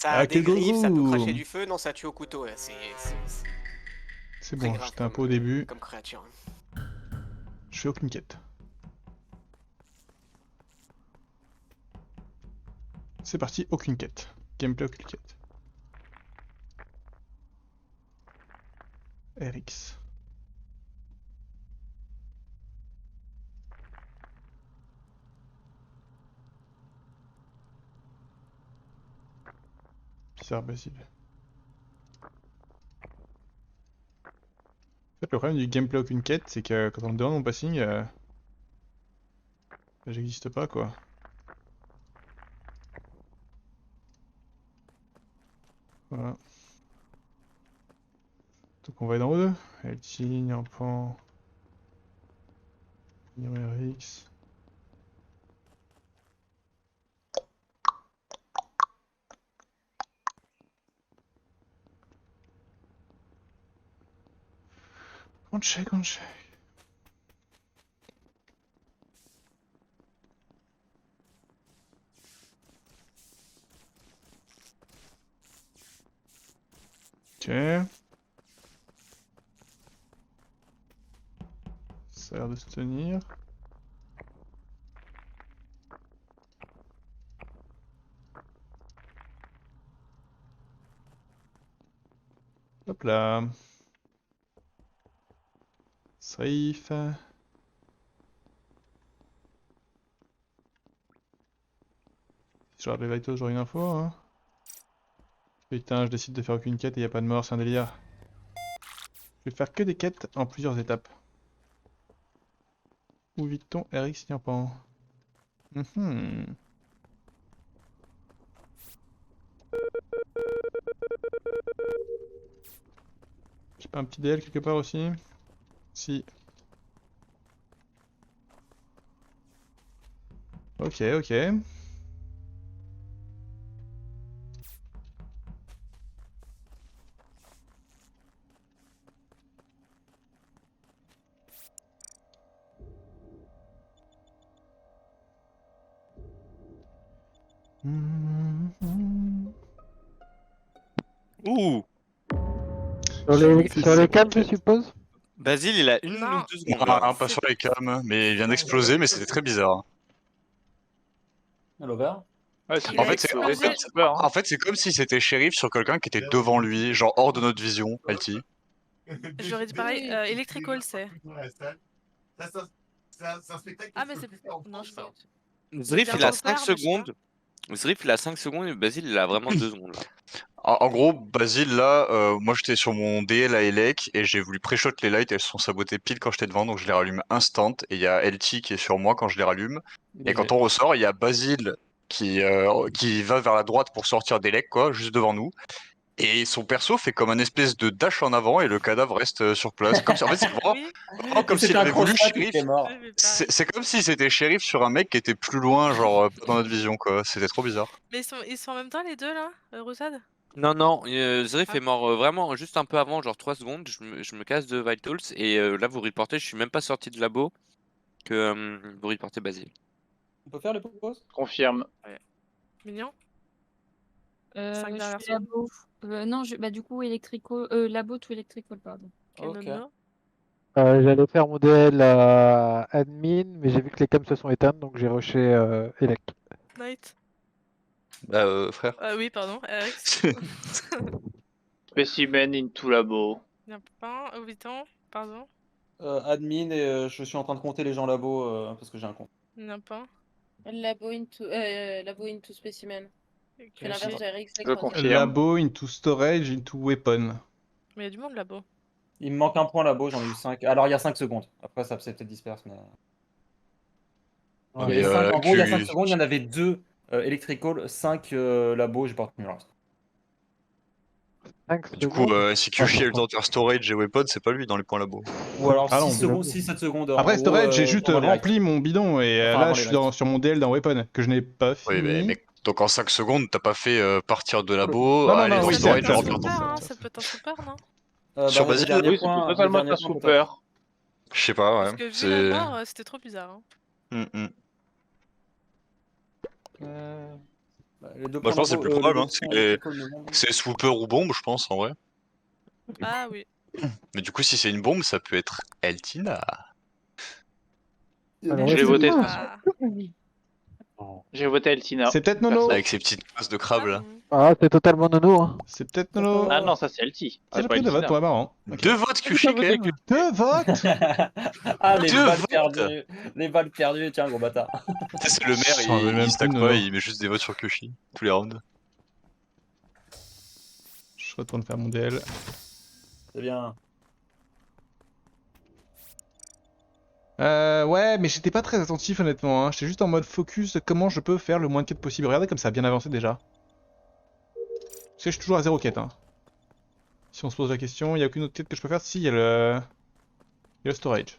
Ça Ah, a des quel griffes, ça peut cracher gogo! du feu, non, ça tue au couteau. Ouais, C'est très bon, grave j'étais un peu au début. comme créature. Je fais aucune quête. C'est parti, aucune quête. Gameplay, aucune quête. RX. Bizarre, Basile. En fait, le problème du gameplay, aucune quête, c'est que quand on me demande mon passing, bah, j'existe pas, quoi. Voilà. Donc on va aller dans O2. LT, Nyampan, RX. On check, on check. Ok. Ça a l'air de se tenir. Hop là. Safe. Si je regarde les vitals, j'aurai une info, hein. Putain, je décide de faire aucune quête et y a pas de mort, c'est un délire. Je vais faire que des quêtes en plusieurs étapes. Où vit-on RX Nyampan? J'ai pas un petit DL quelque part aussi? Si. Ok, ok. Ouh! Sur les cams, je suppose. Basile, il a une Non. ou deux secondes Ah, là. pas sur les cams, mais il vient d'exploser, mais c'était très bizarre. L'over. Ouais, En il a fait, explosé. c'est comme si c'était shérif sur quelqu'un qui était devant lui, genre hors de notre vision, LT. J'aurais dit pareil. Electrical, c'est. Ah, mais c'est. Non, je sais pas. Zrif, Bien il a dans le 5 père, mais je sais pas. secondes. Zrif, il a 5 secondes et Basile, il a vraiment 2 secondes là. En gros, Basile, là, moi j'étais sur mon DL à Elec et j'ai voulu pré-shot les lights, elles se sont sabotées pile quand j'étais devant, donc je les rallume instant. Et il y a LT qui est sur moi quand je les rallume. Et quand on ressort, il y a Basile qui va vers la droite pour sortir d'Elec, quoi, juste devant nous. Et son perso fait comme un espèce de dash en avant et le cadavre reste sur place. Comme si, en fait, c'est vraiment, Oui. vraiment comme s'il C'était un avait voulu crossfire qui shérif. était mort. Oui, mais pareil. C'est comme si c'était shérif sur un mec qui était plus loin, genre pas dans notre vision, quoi. C'était trop bizarre. Mais ils sont en même temps, les deux, là, Rosad? Non, non, Zrif Ah. est mort vraiment juste un peu avant, genre 3 secondes. Je me casse de Vitals et là, vous reportez, je suis même pas sorti de labo que vous reportez Basile. On peut faire les pauses? Confirme. Mignon. Je 5 derrière suis soi. labo. Non, bah du coup, labo to electrical, pardon. Ok. J'allais faire mon DL à admin, mais j'ai vu que les cams se sont éteintes, donc j'ai rushé Elec. Night. Bah, frère. Oui, pardon. RX. Specimen into labo. Bien pas. Oviton. Pardon. Admin et je suis en train de compter les gens labo parce que j'ai un compte. Bien pas. Labo into specimen. Ok. C'est l'inverse de RX. Je confirme. Labo into storage into weapon. Mais il y a du monde là-bas. Il me manque un point labo, j'en ai eu 5. Alors il y a 5 secondes. Après ça s'est peut-être disperse. Mais... Ouais, Il y mais, avait cinq- En gros, il y a 5 tu- secondes, il y en avait 2 electrical, 5 labo, j'ai pas retenu le reste. 5 Du coup, secondes. si QC a le temps de faire storage et weapon, c'est pas lui dans les points labo. Ou alors Ah 6 non. secondes, 6-7 secondes. Après, storage, j'ai juste pendant les lights. rempli mon bidon et Enfin, là, avant je les suis lights. sur mon DL dans weapon que je n'ai pas Oui, fini. mais donc en 5 secondes, t'as pas fait partir de labo, Non, non, aller non, dans oui, Ça storage peut et être un remplir ton. super, hein. Ça peut être un super, non? Sur Le Basile, dernier Oui, ça point, peut totalement le dernier être un point, peut-être. super. Je sais pas, Parce ouais. que vu la C'est. mort, c'était trop bizarre. Hein. Mm, mm. Les deux Bah, je points pense que c'est labo, plus probable, les hein. deux C'est points électrical de bombe. c'est swooper ou bombe, je pense, en vrai. Ah oui. Mais du coup, si c'est une bombe, ça peut être Eltina. Alors, Je vais est-ce que- voter. Ah, J'ai voté Eltina. C'est peut-être Nono. Avec ses petites faces de crabe, là. Ah, c'est totalement nono. Hein. C'est peut-être Nono. Ah non, ça c'est Elti. Ah, C'est j'ai pas pris 2 votes, Eltina. ouais, marrant. Ok. 2 votes Kushi, quand voté même. 2 votes. Ah, les Deux balles votes. perdues. Les balles perdues, tiens, gros bâtard. Tu sais, c'est le maire, J'en avais même il stack plus de pas, Nono. il met juste des votes sur Kushi, tous les rounds. Je retourne faire mon DL. C'est bien. Ouais, mais j'étais pas très attentif honnêtement. Hein. J'étais juste en mode focus comment je peux faire le moins de quêtes possible. Regardez comme ça a bien avancé déjà. Parce que je suis toujours à 0 quête. Hein. Si on se pose la question, il y a aucune autre quête que je peux faire. Si, il y a le storage.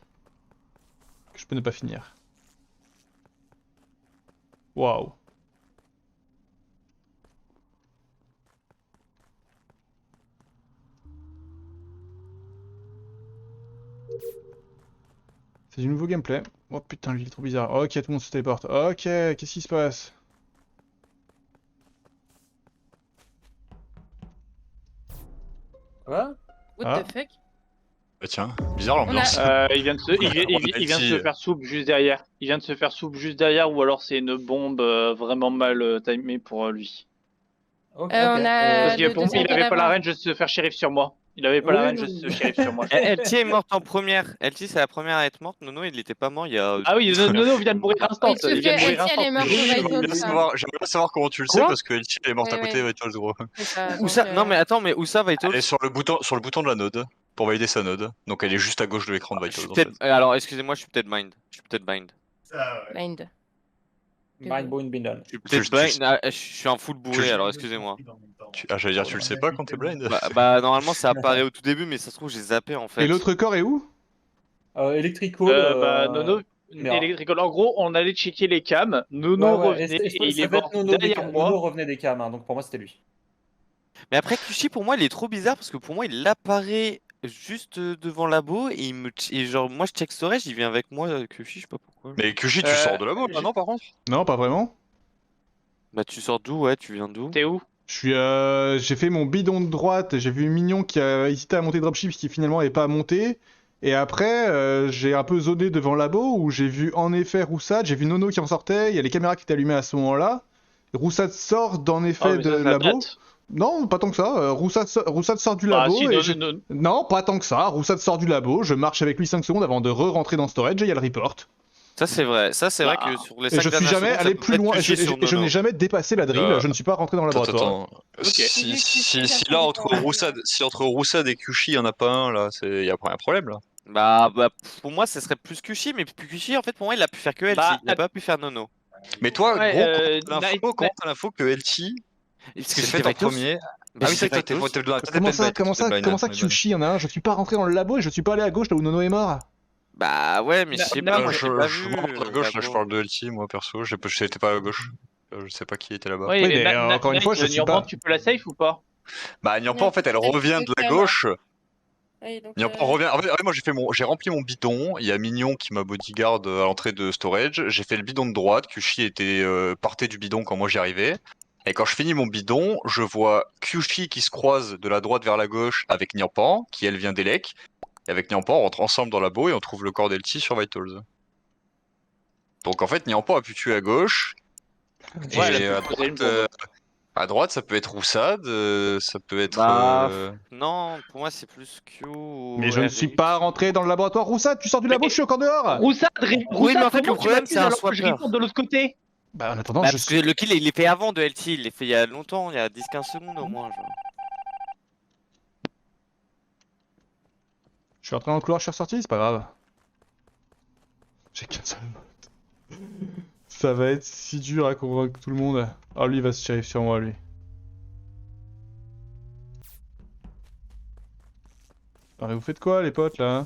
Que je peux ne pas finir. Waouh. C'est du nouveau gameplay. Oh putain, lui il est trop bizarre. Ok, tout le monde se téléporte. Ok, qu'est-ce qui se passe? Quoi? what Ah. the fuck? Bah tiens, bizarre l'ambiance. Il vient de se faire soupe juste derrière. Il vient de se faire soupe juste derrière, ou alors c'est une bombe vraiment mal timée pour lui. Ok, on a- Parce que le pour moi, il deuxième avait pas la cadavre. range de se faire shérif sur moi. Il avait pas la Oui, range de oui, se oui. shérif sur moi. LT est morte en première. LT c'est la première à être morte. Nono il était pas mort il y a. Ah oui, Nono vient de mourir instant. Oui, sauf Il vient de que mourir Elsie, elle est instant. morte au J'aimerais Vitals, bien ça. savoir comment tu le sais, Quoi parce que Elchi elle est morte à Ouais, côté, ouais. Vitals, gros. C'est ça, Où donc, ça Non mais attends, mais où ça Vitals? Elle est sur le bouton de la node, pour valider sa node. Donc elle est juste à gauche de l'écran de Je suis Vitals, en fait. peut-être. Alors excusez-moi, je suis peut-être blind. Je suis peut-être blind. Blind. Mind Bone Bindle. Je suis peut-être Tu- blind. tu- Ah, je suis un full bourré tu- alors excusez-moi. Ah, j'allais dire, tu le sais pas quand t'es blind? Bah normalement ça apparaît au tout début mais ça se trouve j'ai zappé en fait. Et l'autre corps est où? Electrical. Bah, Nono, Merde. Electrical. En gros, on allait checker les cams. Nono Ouais, ouais, revenait et il ça est va être mort Nono des derrière cams. moi. Nono revenait des cams, hein, donc pour moi c'était lui. Mais après Kushi pour moi il est trop bizarre parce que pour moi il apparaît juste devant labo et et genre moi je check storage, il vient avec moi Kushi, je sais pas pourquoi. Mais Kushi, tu sors de là-bas, là, non, par contre? Non, pas vraiment. Bah tu sors d'où? Ouais, tu viens d'où? T'es où? J'ai fait mon bidon de droite, j'ai vu Mignon qui a hésité à monter dropship qui finalement n'est pas monté. Et après, j'ai un peu zoné devant labo où j'ai vu en effet Roussad, j'ai vu Nono qui en sortait, il y a les caméras qui étaient allumées à ce moment-là. Roussad sort d'en effet Ah, mais de ça labo. date. Non, pas tant que ça. Roussad sort du Bah, labo si, et Nono- Non, pas tant que ça. Roussad sort du labo, je marche avec lui 5 secondes avant de re-rentrer dans storage et il y a le report. Ça c'est vrai, Bah, que sur les Et 5 je suis dernières jamais secondes, ça allé peut plus être loin, et Kushi sur je Nono. n'ai jamais dépassé la drill, je ne suis pas rentré dans le laboratoire. Si là, entre Roussad et Kushi, il y en a pas un, là, il y a pas un problème, là. Bah pour moi ça serait plus Kushi, mais Kushi en fait pour moi il a pu faire que LT, Bah, il a pas pu faire Nono. Mais toi, Ouais, gros, comment t'as l'info que LT Parce s'est que fait j'étais en Vitals. premier? Mais Ah oui, c'est j'étais vrai que toi, Vitals. Comment ça Kushi y en a un? Je suis pas rentré dans le labo et je suis pas allé à gauche là où Nono est mort. Bah ouais, mais je sais pas, moi je l'ai pas Je vu. vois à gauche, là, je parle de LT, moi, perso. J'étais pas à gauche. Je sais pas qui était là-bas. Oui, Oui, mais mais, encore une fois, je suis Nurban, pas- tu peux la safe ou pas? Bah, Nyampa, en fait, elle revient de la gauche. Nyampa revient. En fait, moi, j'ai rempli mon bidon. Il y a Mignon qui m'a bodyguard à l'entrée de storage. J'ai fait le bidon de droite. Kushi partait du bidon quand moi j'y arrivais. Et quand je finis mon bidon, je vois Kushi qui se croise de la droite vers la gauche avec Nyampan, qui elle vient d'Elec. Et avec Nyampan, on rentre ensemble dans la labo et on trouve le corps d'Elti sur Vitals. Donc en fait, Nyampan a pu tuer à gauche. Ouais, Et elle a à pu poser une droite, bombe. à droite, ça peut être Roussad, ça peut être. Bah non, pour moi c'est plus Q ou Mais je ne RX. suis pas rentré dans le laboratoire. Roussad, tu sors du labo, je suis encore dehors. Roussad, mais en fait, le problème, c'est un Je swapper. reporte de l'autre côté. Bah en attendant, Bah, je parce suis... que le kill il est fait avant de LT, il est fait il y a longtemps, il y a 10-15 secondes au moins. Genre. Je suis rentré dans le couloir, je suis ressorti, c'est pas grave. J'ai qu'un seul vote. Ça va être si dur à convaincre tout le monde. Oh, lui il va se shérif sur moi, lui. Ah, mais vous faites quoi, les potes, là?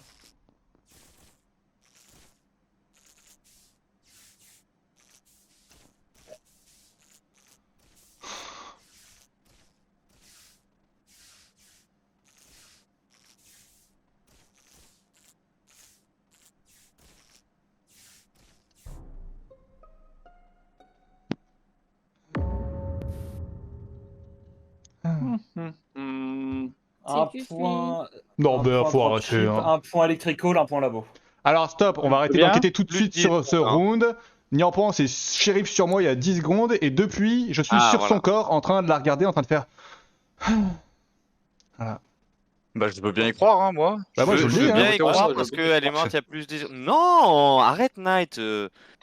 Un C'est point. Non, un mais point faut dropship, arrêter. Hein. Un point electrical, un point labo. Alors stop, on va arrêter Bien. d'enquêter tout de Plus suite 10, sur ce hein. round. Niampan c'est shérif sur moi il y a 10 secondes et depuis je suis Ah, sur voilà. son corps en train de la regarder, en train de faire... Bah, je peux bien y croire, hein, moi. Bah moi je Je le veux dis, bien hein. y Ouais, croire je parce veux qu'elle est morte il y a plus de 10 secondes. Non, arrête Knight.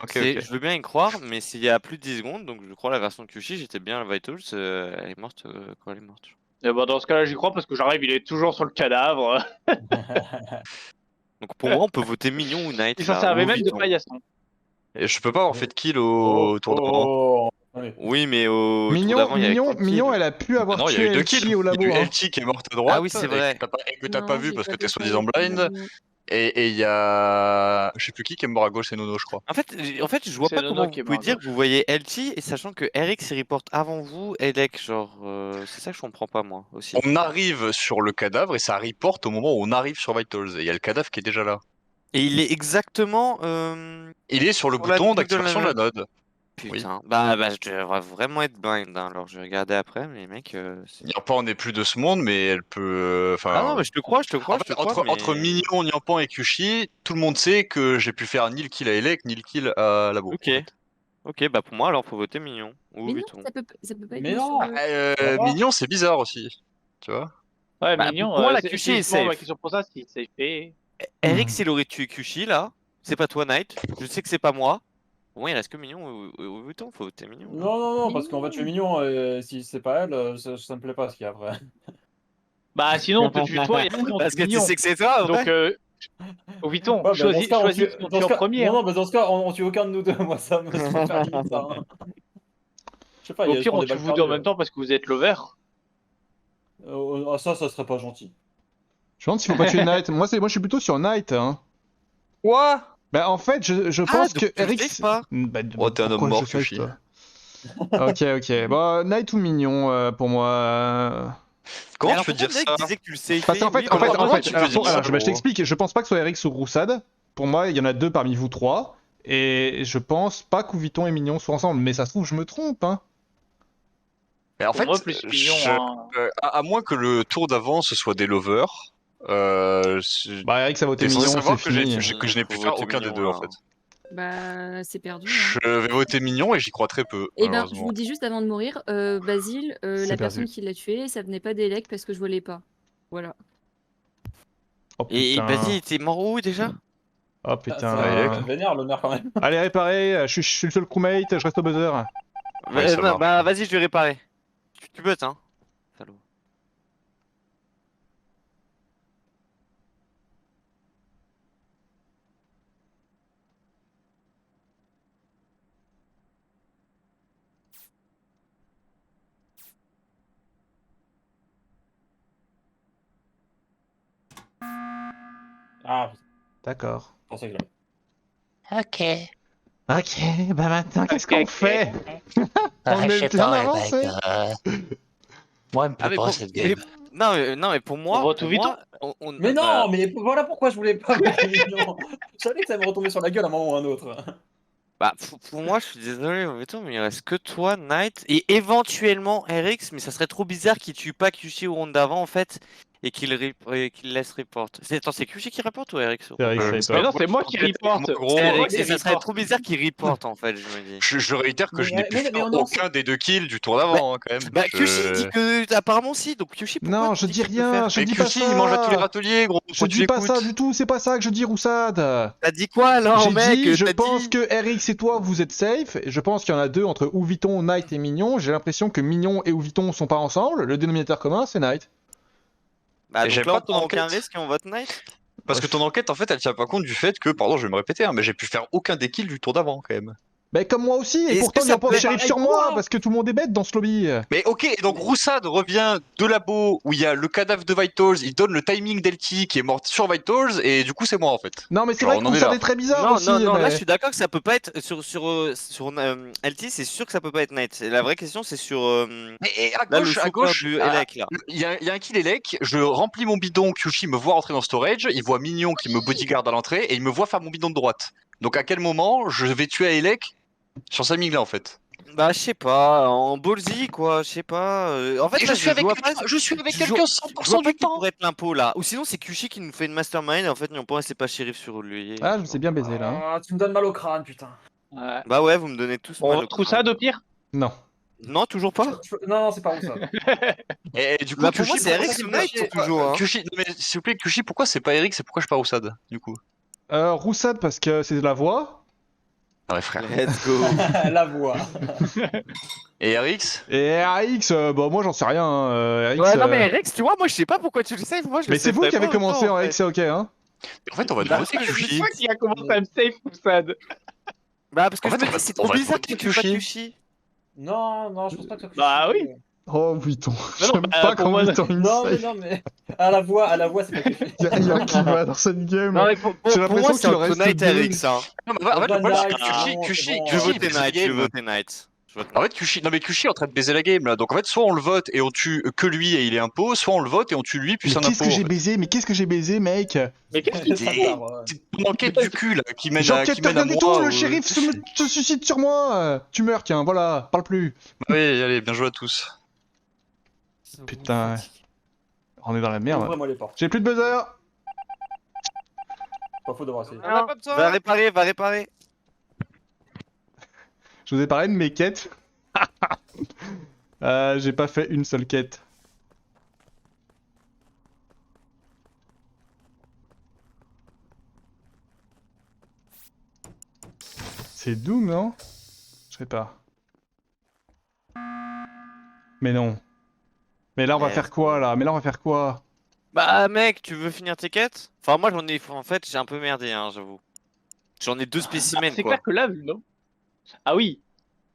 Ok, Je veux bien y croire, mais s'il y a plus de 10 secondes, donc je crois la version de Kyushi, j'étais bien à Vitals, elle est morte quand elle est morte. Et bah, dans ce cas-là, j'y crois parce que j'arrive, il est toujours sur le cadavre. Donc pour moi, on peut voter Mignon ou Knight. Il s'en là, servait ou même de Vuitton. paillasson. Et je peux pas avoir fait de kill au tour d'avant. Allez. Oui, mais au tour Mignon, d'avant, il y avait Mignon, pas de Mignon kill. elle a pu avoir Non, il y a tué eu 2 Elchi kills. au Il y a labo. eu Hein. LT qui est morte à droite. Ah oui, c'est vrai. Et que t'as pas vu parce que t'es soi soi-disant blind. Et il y a. Je sais plus qui est mort à gauche, c'est Nono, je crois. En fait, je vois C'est pas Nono comment qui est vous pouvez mort à dire gauche. que vous voyez LT et sachant que Eric s'y reporte avant vous, Elec, genre, c'est ça que je comprends pas moi aussi. On arrive sur le cadavre et ça reporte au moment où on arrive sur Vitals. Et il y a le cadavre qui est déjà là. Et il est exactement Il est sur le sur la bouton truc de la d'activation de la node. Putain, bah je devrais vraiment être blind, hein. Alors je vais regarder après, mais mec. Niampan n'est plus de ce monde, mais elle peut. Enfin. Ah non, mais je te crois, En fait, entre mais... Mignon, Niampan et Kyushi, tout le monde sait que j'ai pu faire ni le kill à Elec, ni le kill à Labo. Ok. Ok, bah pour moi, alors faut voter Mignon. Ou Mais non, Vuitton. ça peut pas être Mais moi non. sur le- Mignon, c'est bizarre aussi. Tu vois? Ouais, Bah, mignon. pour moi, la c'est Kyushi est justement ma safe. question pour ça, si c'est fait. Eric, s'il aurait tué Kyushi là, c'est pas toi, Knight. Je sais que c'est pas moi. Pour moi, il reste que Mignon ou Vuitton, faut voter Mignon. là. Non, Mais parce qu'on va tuer non. Mignon, si c'est pas elle, ça me plaît pas ce qu'il y a après. Bah, sinon, on peut tuer toi et après, on Parce tue que tu mignon. sais que c'est toi, en Donc, vrai. au Vuitton, Ouais, bah, choisis dans ce cas, qui on tue en premier. Non, Hein. non, bah dans ce cas, on tue aucun de nous deux. Moi, ça me super limite, ça. Hein. Je sais pas, Au il y a pire, prend on des tue balles vous deux en perdues. même temps parce que vous êtes lover. Ça serait pas gentil. Je me demande s'il faut pas tuer Knight. Moi je suis plutôt sur Knight. Hein. Quoi? Bah en fait je Ah, pense donc que tu le Eric... saves pas Bah, Oh, t'es un homme pourquoi mort, je fais Kyushi. ça Ok, bon, Knight ou Mignon pour moi. Comment Alors, tu peux dire pourquoi ça? Mec disait que tu le savais. Parce qu'en fait, oui, en bah, fait, comment tu peux dire ça, je gros t'explique, je pense pas que ce soit Eric ou Roussad. Pour moi, il y en a deux parmi vous trois. Et je pense pas qu'Ouviton et Mignon soient ensemble. Mais ça se trouve, je me trompe, hein. Mais en Pour fait, moi, plus mignon. Hein. à moins que le tour d'avant ce soit des lovers, Bah, Eric, ça a voté t'es censé Mignon, c'est savoir que fini. je n'ai pu Faut faire voter aucun des Mignon, deux en là. fait. Bah, c'est perdu. Hein. Je vais voter Mignon et j'y crois très peu. Eh ben, je Malheureusement. vous dis juste avant de mourir, Basile, C'est la perdu. personne qui l'a tué, ça venait pas d'Elec parce que je volais pas. Voilà. Oh Et putain. Basile, il était mort où déjà? Oh Ça putain. va être vénère l'honneur quand même. Allez, réparer, je suis le seul crewmate, je reste au buzzer. Ouais, ça marche. Bah vas-y, je vais réparer. Tu buzz, hein. Salaud. Ah, D'accord. je pensais que j'avais. Ok, bah maintenant, qu'est-ce Ok, qu'on ok. fait? Ah, On je est sais bien pas, avancé. Rebecca. Moi, elle me Ah, plaît mais pas pour- cette mais- game. Non, mais pour moi, On vote Vuitton Mais non, bah, mais voilà pourquoi je voulais pas voter Mignon. Je savais que ça me retombait sur la gueule à un moment ou à un autre. bah, pour moi, je suis désolé, Vuitton, mais il reste que toi, Knight, et éventuellement RX, mais ça serait trop bizarre qu'il tue pas Kyushi au round d'avant en fait, et qu'il laisse report. Attends, c'est Kyushi qui reporte ou RX? C'est Eric, Euh, c'est Mais pas. non, c'est moi qui reporte. Moi, gros, C'est C'est RX, moi et qui ça serait reporte. trop bizarre qu'il reporte en fait, je me dis. je réitère que je n'ai pu mais faire on en- aucun des deux kills du tour d'avant hein, quand même. Bah, Kyushi dit que apparemment si, donc Kyushi, pourquoi Non, tu je dis dis qu'il peut rien, faire je Mais dis pas Kyushi, ça. il mange à tous les râteliers, gros. Je Pourquoi tu dis pas ça l'écoutes du tout, c'est pas ça que je dis, Roussad. T'as dit quoi alors, J'ai mec? dit, je T'as pense dit- que Eric et toi, vous êtes safe. Je pense qu'il y en a deux entre Ouviton, Knight et Mignon. J'ai l'impression que Mignon et Ouviton sont pas ensemble. Le dénominateur commun, c'est Knight. Bah, Et donc j'aime là, pas on prend ton aucun enquête. risque et on vote Knight? Parce que ton enquête, en fait, elle tient pas compte du fait que, pardon, je vais me répéter, hein, mais j'ai pu faire aucun des kills du tour d'avant quand même. Bah comme moi aussi, et Est-ce pourtant que il y ça a pas peut de être shérif pareil sur pour moi, moi parce que tout le monde est bête dans ce lobby. Mais ok, et donc Roussad revient de labo où il y a le cadavre de Vitals, il donne le timing d'Elti qui est morte sur Vitals, et du coup c'est moi en fait. Non mais c'est Genre, vrai on que en est Roussad là. est très bizarre Non, aussi. non, là mais- je suis d'accord que ça peut pas être sur LT, c'est sûr que ça peut pas être Knight. La vraie question c'est sur Mais à là, gauche, le à super gauche, du à- Elec là. il y a un kill Elec, je remplis mon bidon, Kyushi me voit rentrer dans storage, il voit Mignon qui me bodyguard à l'entrée, et il me voit faire mon bidon de droite. Donc à quel moment je vais tuer Elec sur sa ming là en fait? Bah, je sais pas, en ballsy quoi, je sais pas. En fait, Et là, je suis avec vois pas- quelqu'un je vois 100% pas du qui temps. pourrait être l'impôt là. Ou sinon, c'est Kushi qui nous fait une mastermind et en fait, non, pour moi, c'est pas shérif sur lui. Ah, je me suis bien baisé là. hein. Ah, tu me donnes mal au crâne, putain. Ouais. Bah, ouais, vous me donnez tous On mal au retrouve crâne. ça au pire. Non. Non, toujours pas. Non, c'est pas où ça. Et du coup, Bah, pour moi, Kushi, c'est pourquoi Eric c'est ou pas- Knight toujours. Hein. Kushi, non, mais s'il vous plaît, Kushi, pourquoi c'est pas Eric, c'est pourquoi je pars Roussad, du coup? Roussade parce que c'est de la voix. Ah ouais, frère. Let's go. La voix. Et Erix? Et RX, bah moi j'en sais rien. RX, Ouais, non, mais Eric, tu vois, moi, je sais pas pourquoi tu le sais. Moi, je le mais c'est vous sais qui avez pas commencé autant, en fait. RX, c'est ok, hein. En fait, on va te Bah, voter C'est Kushi. toi qui a commencé à me save, Foussad. Bah, parce que En je fait, me on va- dis, c'est on trop va bizarre que voter tu fasses Kushi. Kushi. Non, je pense pas que ça. Bah oui. Oh putain, Mais non, j'aime bah, pas pour quand moi, Vuitton il me Non, mais save. non, mais. À la voix, c'est pas Kushi. Y'a rien qui va dans cette game. Non, mais pour J'ai moi, l'impression c'est qu'il en entre reste Knight et deux. Eric, ça. Non, mais en fait, le problème, c'est que Ah, Kushi, bon, Je veux Kushi, il voter baise la Knight, je game. veux voter Knight. Je vote En Knight. fait, Kushi, non mais Kushi est en train de baiser la game là. Donc en fait, soit on le vote et on tue que lui et il est impôt, soit on le vote et on tue lui puis Mais c'est un qu'est-ce impôt. que en j'ai fait. baisé? Mais qu'est-ce que j'ai baisé, mec? Mais qu'est-ce qu'il Ça dit part, ouais. C'est ton enquête du cul là qui mène à, J'enquête qui t'as mène à rien du moi. tout, le shérif se suicide sur moi. Tu meurs, tiens, voilà, parle plus. Oui, allez, bien joué à tous. Putain, on est dans la merde. Ouvrez-moi les portes. J'ai plus de buzzer. Pas faux d'avoir essayé. On a pas besoin. Va réparer. Je vous ai parlé de mes quêtes. J'ai pas fait une seule quête. C'est Doom, non? Je sais pas. Mais non. Mais là, on va Yes. faire quoi, là? Mais là, on va faire quoi? Bah, mec, tu veux finir tes quêtes? Enfin, moi, j'en ai. En fait, j'ai un peu merdé, hein, j'avoue. J'en ai 2 spécimens, C'est quoi. clair que là, non. Ah oui.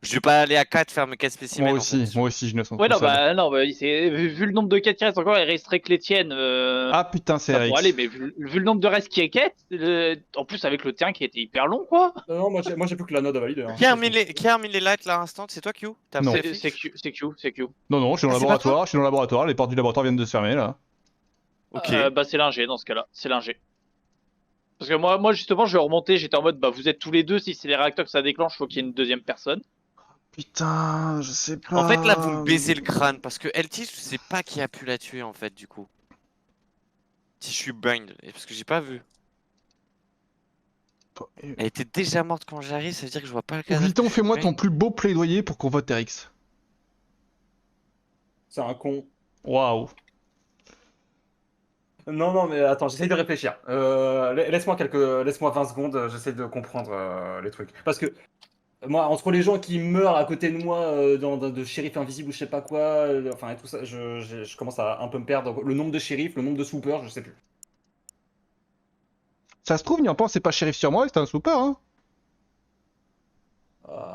Je vais pas aller à 4 faire mes 4 spécimens. Moi en fait. aussi, je ne sens Ouais, pas non, seul. bah, non, bah, vu le nombre de quêtes qui restent encore, il resterait que les tiennes. Ah putain, c'est Ça Eric. pourrait aller, mais vu le nombre de restes qui est quête, en plus avec le terrain qui était hyper long, quoi. Non, moi j'ai plus que la note à valider. hein. Qui a remis les lights là, instant? C'est toi, Q? T'as Non. fait C'est Q. Non, non, je suis dans le Ah, c'est pas laboratoire, je suis dans le laboratoire, les portes du laboratoire viennent de se fermer, là. Ok. Bah, c'est l'ingé dans ce cas-là. C'est l'ingé. Parce que moi, justement, je vais remonter. J'étais en mode, bah, vous êtes tous les deux. Si c'est les réacteurs que ça déclenche, faut qu'il y ait une deuxième personne. Putain, je sais pas. En fait, là, vous me baisez le crâne parce que LT, je sais pas qui a pu la tuer en fait, du coup. Si je suis blind, parce que j'ai pas vu. Elle était déjà morte quand j'arrive, ça veut dire que je vois pas le cadavre. Vuitton, fais-moi ton plus beau plaidoyer pour qu'on vote RX. C'est un con. Waouh. Non, mais attends, j'essaie de réfléchir. Laisse-moi 20 secondes, j'essaie de comprendre les trucs. Parce que moi, entre les gens qui meurent à côté de moi, de shérif invisible ou je sais pas quoi, enfin et tout ça, je commence à un peu me perdre. Le nombre de shérifs, le nombre de swoopers, je sais plus. Ça se trouve, n'y en pense, c'est pas shérif sur moi, c'était un super, hein.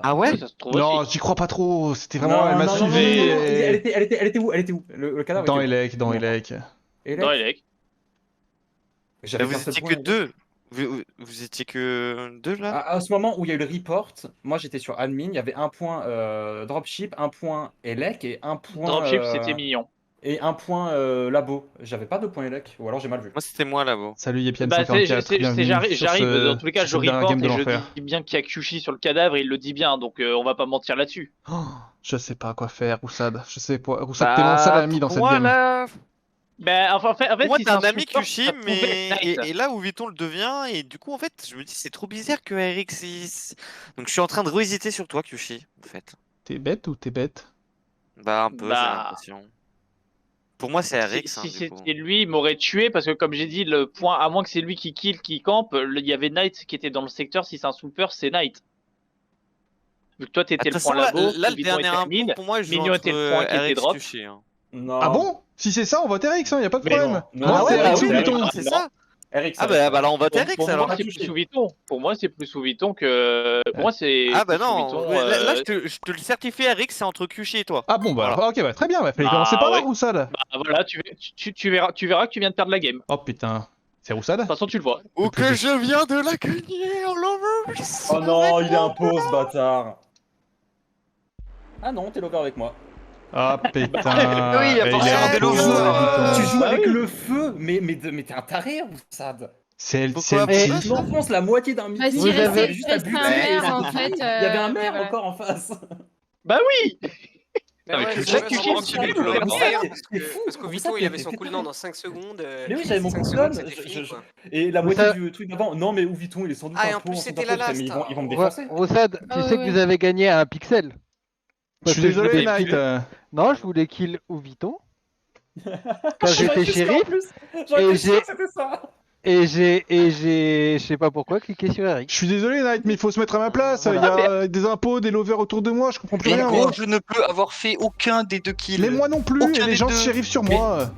Ah ouais? Ça se trouve Non, aussi. j'y crois pas trop, c'était vraiment, elle m'a non, suivi. Elle et- était où? Elle était où? Le cadavre Dans était où? Elec, dans Elec. Elec Dans les legs. J'avais Vous qu'un seul étiez point, que Elec. 2. Vous étiez que 2 là? À ce moment où il y a eu le report, moi j'étais sur admin, il y avait un point dropship, un point Elec et un point Dropship, c'était mignon. et un point labo. J'avais pas de point Elec, ou alors j'ai mal vu. Moi, c'était moi là-bas. Salut Yepian Bah, 144, bienvenue j'arrive, sur j'arrive, ce- dans tous les cas, sur je cette dernière reporte game de et je l'enfer. dis bien qu'il y a Kyushi sur le cadavre et il le dit bien, donc on va pas mentir là-dessus. Oh, je sais pas quoi faire, Roussad. Je sais pas. Roussad, t'es mon seul ami dans cette moi, game. là... Bah, en fait, Moi, si t'es un c'est ami super, Kushi, ça pouvait mais. être Knight. Et là où Vuitton le devient, et du coup, en fait, je me dis, c'est trop bizarre que RX. Donc, je suis en train de réhésiter sur toi, Kushi, en fait. T'es bête ou t'es bête? Bah, un peu, j'ai Bah. l'impression. Pour moi, c'est RX. Si hein, du coup. c'était lui, il m'aurait tué parce que comme j'ai dit, le point, à moins que c'est lui qui kill, qui campe, il y avait Knight qui était dans le secteur. Si c'est un super, c'est Knight. Vu que toi De t'étais toute le façon, point labo, là, le Vuitton dernier était impôt, admin, pour moi, je joue Mignon entre était le point qui était RX drop. Kushi. Hein. Non. Ah bon? Si c'est ça, on vote RX, hein, y a pas de Mais problème. non. Moi, Non, c'est ouais, RX oui, ou oui, Vuitton? Ah, c'est ça? Eric, Ah, bah là, on vote RX Pour alors. moi, C'est plus sous Vuitton. Pour moi, c'est plus sous Vuitton que. Pour moi, c'est. Ah, bah plus sous non. Vuitton, Ouais, là, je te le certifie, RX, c'est entre Kushi et toi. Ah bon, bah, Voilà. ok, bah, très bien, bah, fallait Ah, commencer par là, ouais. Roussad. Bah voilà, tu verras que tu viens de perdre la game. De Oh putain, c'est Roussad? toute façon, tu le vois. Ou que je viens de la gagner en lover. Oh non, il est un pause, bâtard. Ah non, t'es l'over avec moi. Ah putain. Oui, il est apparemment, un des peu logos. Vuitton. Tu joues Bah avec oui. le feu, mais t'es un taré, Roussad. C'est Pourquoi LT. Tu m'enfonces la moitié d'un Vas-y, meeting. restez juste à restez buter. un maire en fait. Il y avait un maire voilà. encore en face. Bah oui. Mais Non, mais ouais, tu c'est sais vrai, que tu c'est kills, vraiment tu celui kills, que je voulais vraiment. refaire, C'est fou, parce qu'au c'est Vito ça, il avait t'es son cooldown taré. dans 5 secondes. Mais oui, j'avais mon 5 cooldown. secondes, c'était fini quoi. Et la Vous moitié sa- du truc d'avant, non mais Ouviton, il est sans doute Ah, et un en pot plus, en c'était contre-approche, la mais last, ils vont me Ro- défoncer. Rossad, Ah tu ouais, sais que ouais. vous avez gagné un pixel. Je Parce suis que désolé, voulais Knight. kill- Non, je voulais kill Ouviton. Quand J'aurais j'étais été sûr, en shérif. plus. J'aurais Et été sûr j'ai- que c'était ça. Et j'ai, je sais pas pourquoi, cliqué sur Eric. Je suis désolé, Knight, mais il faut se mettre à ma place. Il y Voilà. a des impôts, des lovers autour de moi, je comprends plus Mais rien. gros, Moi. je ne peux avoir fait aucun des 2 kills. Mais moi non plus, Aucun et les des gens deux. shérif sur Mais- moi.